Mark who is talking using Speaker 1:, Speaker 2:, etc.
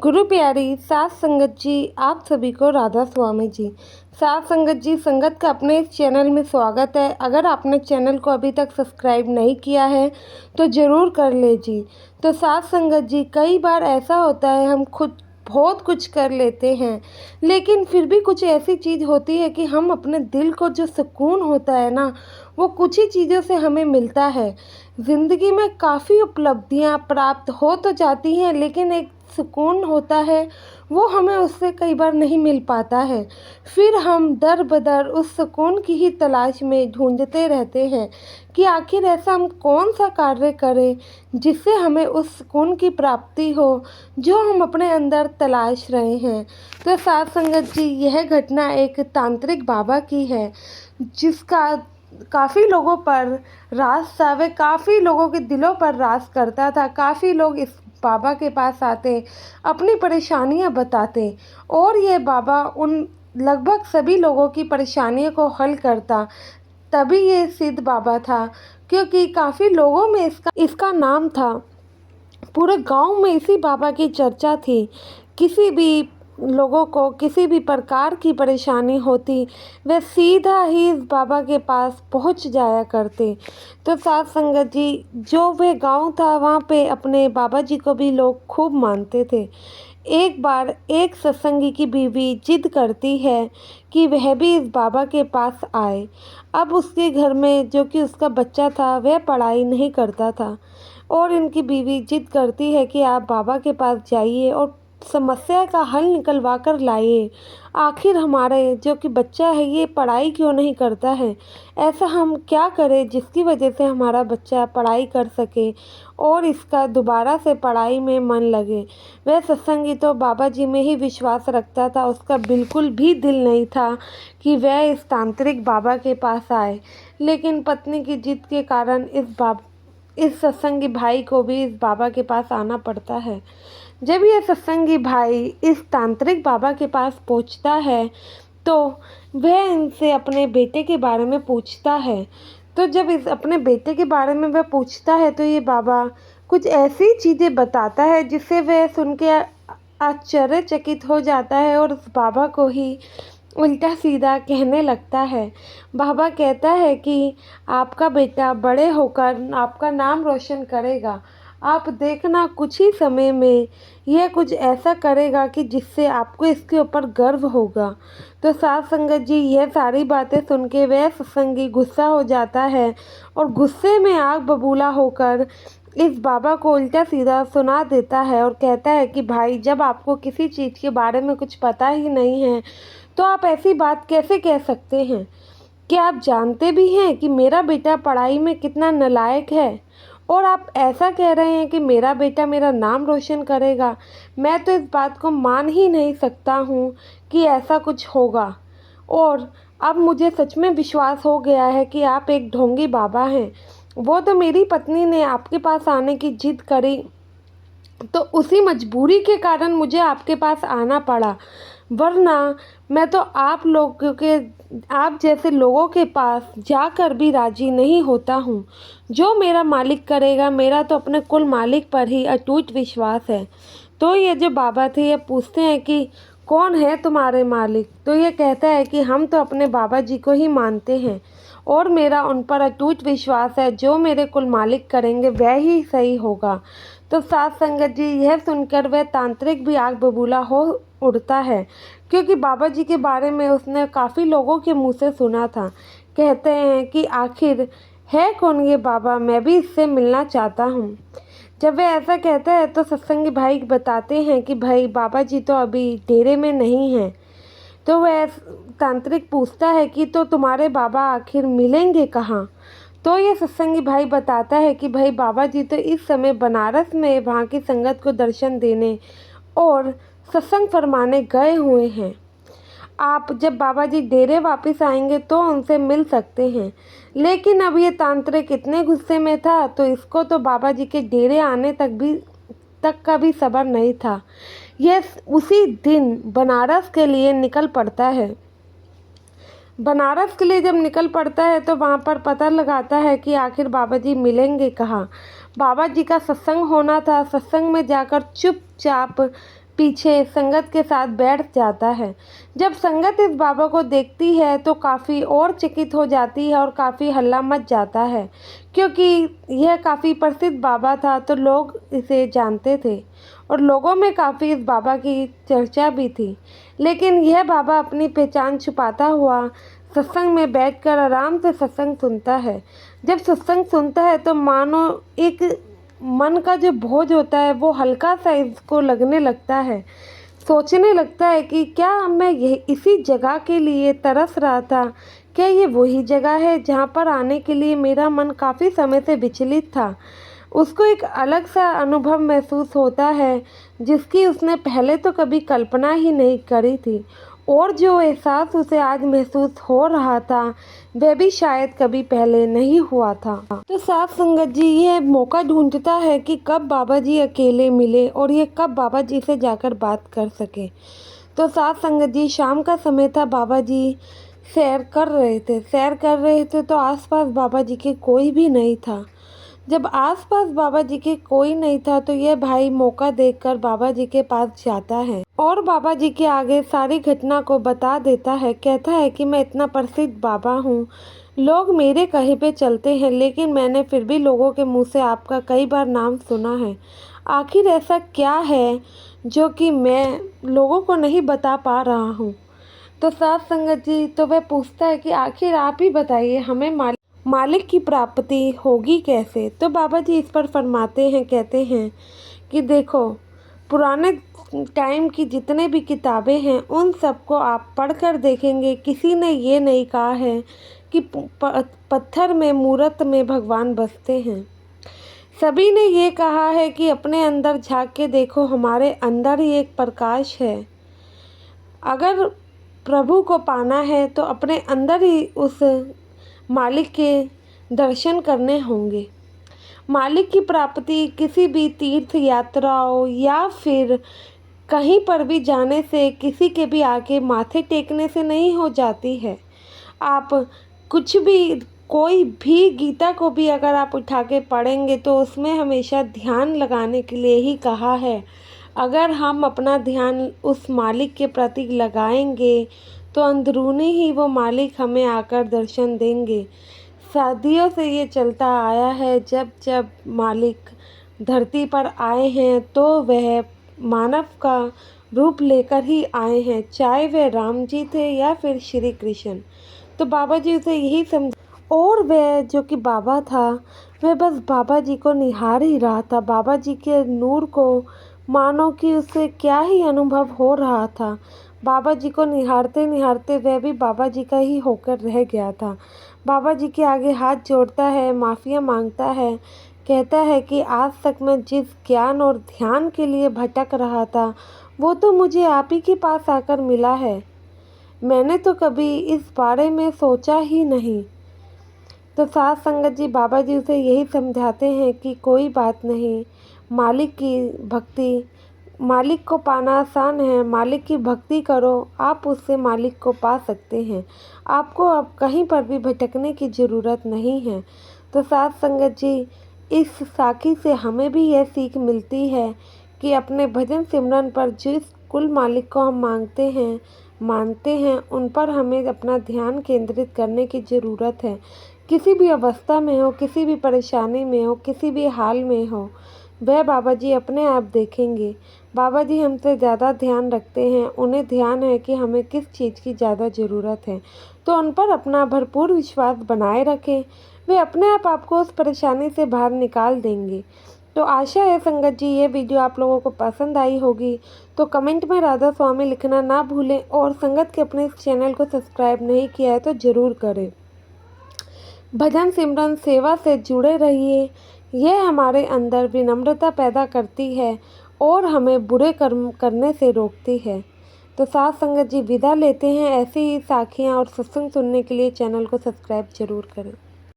Speaker 1: गुरु प्यारी सात संगत जी, आप सभी को राधा स्वामी जी। सात संगत जी, संगत का अपने इस चैनल में स्वागत है। अगर आपने चैनल को अभी तक सब्सक्राइब नहीं किया है तो ज़रूर कर ले जी। तो सात संगत जी, कई बार ऐसा होता है हम खुद बहुत कुछ कर लेते हैं, लेकिन फिर भी कुछ ऐसी चीज़ होती है कि हम अपने दिल को जो सुकून होता है ना, वो कुछ ही चीज़ों से हमें मिलता है। ज़िंदगी में काफ़ी उपलब्धियां प्राप्त हो तो जाती हैं, लेकिन एक सुकून होता है वो हमें उससे कई बार नहीं मिल पाता है। फिर हम दर बदर उस सुकून की ही तलाश में ढूंढते रहते हैं कि आखिर ऐसा हम कौन सा कार्य करें जिससे हमें उस सुकून की प्राप्ति हो जो हम अपने अंदर तलाश रहे हैं। तो साथ संगत जी, यह घटना एक तांत्रिक बाबा की है जिसका काफ़ी लोगों पर राज था। वह काफ़ी लोगों के दिलों पर राज करता था। काफ़ी लोग इस बाबा के पास आते, अपनी परेशानियां बताते और ये बाबा उन लगभग सभी लोगों की परेशानियों को हल करता। तभी ये सिद्ध बाबा था, क्योंकि काफ़ी लोगों में इसका नाम था। पूरे गांव में इसी बाबा की चर्चा थी। किसी भी लोगों को किसी भी प्रकार की परेशानी होती, वे सीधा ही इस बाबा के पास पहुंच जाया करते। तो साथ संगत जी, जो वे गांव था वहाँ पे अपने बाबा जी को भी लोग खूब मानते थे। एक बार एक सत्संगी की बीवी जिद करती है कि वह भी इस बाबा के पास आए। अब उसके घर में जो कि उसका बच्चा था वह पढ़ाई नहीं करता था और इनकी बीवी जिद करती है कि आप बाबा के पास जाइए और समस्या का हल निकलवा कर लाइए। आखिर हमारे जो कि बच्चा है ये पढ़ाई क्यों नहीं करता है, ऐसा हम क्या करें जिसकी वजह से हमारा बच्चा पढ़ाई कर सके और इसका दोबारा से पढ़ाई में मन लगे। वह सत्संगी तो बाबा जी में ही विश्वास रखता था, उसका बिल्कुल भी दिल नहीं था कि वह इस तांत्रिक बाबा के पास आए। लेकिन पत्नी की जिद के कारण इस सत्संगी भाई को भी इस बाबा के पास आना पड़ता है। जब यह सत्संगी भाई इस तांत्रिक बाबा के पास पहुंचता है तो वह इनसे अपने बेटे के बारे में पूछता है। तो जब इस अपने बेटे के बारे में वह पूछता है तो ये बाबा कुछ ऐसी चीज़ें बताता है जिससे वह सुन के आश्चर्यचकित हो जाता है और उस बाबा को ही उल्टा सीधा कहने लगता है। बाबा कहता है कि आपका बेटा बड़े होकर आपका नाम रोशन करेगा। आप देखना कुछ ही समय में यह कुछ ऐसा करेगा कि जिससे आपको इसके ऊपर गर्व होगा। तो साथ संगत जी, यह सारी बातें सुन के वह सत्संगी गुस्सा हो जाता है और गुस्से में आग बबूला होकर इस बाबा को उल्टा सीधा सुना देता है और कहता है कि भाई, जब आपको किसी चीज़ के बारे में कुछ पता ही नहीं है तो आप ऐसी बात कैसे कह सकते हैं। क्या आप जानते भी हैं कि मेरा बेटा पढ़ाई में कितना नालायक है और आप ऐसा कह रहे हैं कि मेरा बेटा मेरा नाम रोशन करेगा। मैं तो इस बात को मान ही नहीं सकता हूँ कि ऐसा कुछ होगा। और अब मुझे सच में विश्वास हो गया है कि आप एक ढोंगी बाबा हैं। वो तो मेरी पत्नी ने आपके पास आने की जिद करी तो उसी मजबूरी के कारण मुझे आपके पास आना पड़ा, वरना मैं तो आप लोगों के आप जैसे लोगों के पास जाकर भी राजी नहीं होता हूँ। जो मेरा मालिक करेगा, मेरा तो अपने कुल मालिक पर ही अटूट विश्वास है। तो ये जो बाबा थे ये पूछते हैं कि कौन है तुम्हारे मालिक। तो ये कहता है कि हम तो अपने बाबा जी को ही मानते हैं और मेरा उन पर अटूट विश्वास है। जो मेरे कुल मालिक करेंगे वह ही सही होगा। तो साथ संगत जी, यह सुनकर वह तांत्रिक भी आग बबूला हो उड़ता है, क्योंकि बाबा जी के बारे में उसने काफ़ी लोगों के मुंह से सुना था। कहते हैं कि आखिर है कौन ये बाबा, मैं भी इससे मिलना चाहता हूँ। जब वह ऐसा कहता है तो सत्संगी भाई बताते हैं कि भाई, बाबा जी तो अभी डेरे में नहीं हैं। तो वह तांत्रिक पूछता है कि तो तुम्हारे बाबा आखिर मिलेंगे कहाँ। तो ये सत्संगी भाई बताता है कि भाई, बाबा जी तो इस समय बनारस में वहाँ की संगत को दर्शन देने और सत्संग फरमाने गए हुए हैं। आप जब बाबा जी डेरे वापस आएंगे तो उनसे मिल सकते हैं। लेकिन अब ये तांत्रिक इतने गुस्से में था तो इसको तो बाबा जी के डेरे आने तक का भी सब्र नहीं था। यह उसी दिन बनारस के लिए निकल पड़ता है। बनारस के लिए जब निकल पड़ता है तो वहाँ पर पता लगाता है कि आखिर बाबा जी मिलेंगे कहाँ। बाबा जी का सत्संग होना था। सत्संग में जाकर चुपचाप पीछे संगत के साथ बैठ जाता है। जब संगत इस बाबा को देखती है तो काफ़ी और चकित हो जाती है और काफ़ी हल्ला मच जाता है, क्योंकि यह काफ़ी प्रसिद्ध बाबा था, तो लोग इसे जानते थे और लोगों में काफ़ी इस बाबा की चर्चा भी थी। लेकिन यह बाबा अपनी पहचान छुपाता हुआ सत्संग में बैठकर आराम से सत्संग सुनता है। जब सत्संग सुनता है तो मानो एक मन का जो बोझ होता है वो हल्का सा इसको लगने लगता है। सोचने लगता है कि क्या मैं यह इसी जगह के लिए तरस रहा था? क्या ये वही जगह है जहाँ पर आने के लिए मेरा मन काफ़ी समय से विचलित था? उसको एक अलग सा अनुभव महसूस होता है जिसकी उसने पहले तो कभी कल्पना ही नहीं करी थी, और जो एहसास उसे आज महसूस हो रहा था वह भी शायद कभी पहले नहीं हुआ था। तो साथ संगत जी ये मौका ढूंढता है कि कब बाबा जी अकेले मिले और ये कब बाबा जी से जाकर बात कर सके। तो साथ संगत जी शाम का समय था, बाबा जी सैर कर रहे थे तो आसपास बाबा जी के कोई भी नहीं था। जब आसपास बाबा जी के कोई नहीं था तो यह भाई मौका देखकर बाबा जी के पास जाता है और बाबा जी के आगे सारी घटना को बता देता है। कहता है कि मैं इतना प्रसिद्ध बाबा हूँ, लोग मेरे कहे पे चलते हैं, लेकिन मैंने फिर भी लोगों के मुंह से आपका कई बार नाम सुना है। आखिर ऐसा क्या है जो कि मैं लोगों को नहीं बता पा रहा हूँ? तो साथ संगत जी तो वह पूछता है कि आखिर आप ही बताइए, हमें मालिक की प्राप्ति होगी कैसे? तो बाबा जी इस पर फरमाते हैं, कहते हैं कि देखो, पुराने टाइम की जितने भी किताबें हैं उन सबको आप पढ़कर देखेंगे, किसी ने ये नहीं कहा है कि पत्थर में मूर्त में भगवान बसते हैं। सभी ने ये कहा है कि अपने अंदर झांक के देखो, हमारे अंदर ही एक प्रकाश है। अगर प्रभु को पाना है तो अपने अंदर ही उस मालिक के दर्शन करने होंगे। मालिक की प्राप्ति किसी भी तीर्थ यात्राओं या फिर कहीं पर भी जाने से, किसी के भी आगे माथे टेकने से नहीं हो जाती है। आप कुछ भी, कोई भी गीता को भी अगर आप उठा के पढ़ेंगे तो उसमें हमेशा ध्यान लगाने के लिए ही कहा है। अगर हम अपना ध्यान उस मालिक के प्रति लगाएंगे तो अंदरूनी ही वो मालिक हमें आकर दर्शन देंगे। सदियों से ये चलता आया है, जब जब मालिक धरती पर आए हैं तो वह मानव का रूप लेकर ही आए हैं, चाहे वह राम जी थे या फिर श्री कृष्ण। तो बाबा जी उसे यही और वह जो कि बाबा था वह बस बाबा जी को निहार ही रहा था। बाबा जी के नूर को मानो कि उसे क्या ही अनुभव हो रहा था। बाबा जी को निहारते निहारते वह भी बाबा जी का ही होकर रह गया था। बाबा जी के आगे हाथ जोड़ता है, माफ़िया मांगता है, कहता है कि आज तक मैं जिस ज्ञान और ध्यान के लिए भटक रहा था वो तो मुझे आप ही के पास आकर मिला है। मैंने तो कभी इस बारे में सोचा ही नहीं। तो साथ संगत जी बाबा जी उसे यही समझाते हैं कि कोई बात नहीं, मालिक को पाना आसान है। मालिक की भक्ति करो, आप उससे मालिक को पा सकते हैं। आपको अब कहीं पर भी भटकने की ज़रूरत नहीं है। तो साथ संगत जी इस साखी से हमें भी यह सीख मिलती है कि अपने भजन सिमरन पर जिस कुल मालिक को हम मानते हैं उन पर हमें अपना ध्यान केंद्रित करने की ज़रूरत है। किसी भी अवस्था में हो, किसी भी परेशानी में हो, किसी भी हाल में हो, वह बाबा जी अपने आप देखेंगे। बाबा जी हमसे ज़्यादा ध्यान रखते हैं, उन्हें ध्यान है कि हमें किस चीज़ की ज़्यादा ज़रूरत है, तो उन पर अपना भरपूर विश्वास बनाए रखें। वे अपने आप आपको उस परेशानी से बाहर निकाल देंगे। तो आशा है संगत जी ये वीडियो आप लोगों को पसंद आई होगी, तो कमेंट में राधा स्वामी लिखना ना भूलें और संगत के अपने इस चैनल को सब्सक्राइब नहीं किया है तो ज़रूर करें। भजन सिमरन सेवा से जुड़े रहिए, यह हमारे अंदर विनम्रता पैदा करती है और हमें बुरे कर्म करने से रोकती है। तो साथ संगत जी विदा लेते हैं। ऐसे ही साखियाँ और सत्संग सुनने के लिए चैनल को सब्सक्राइब जरूर करें।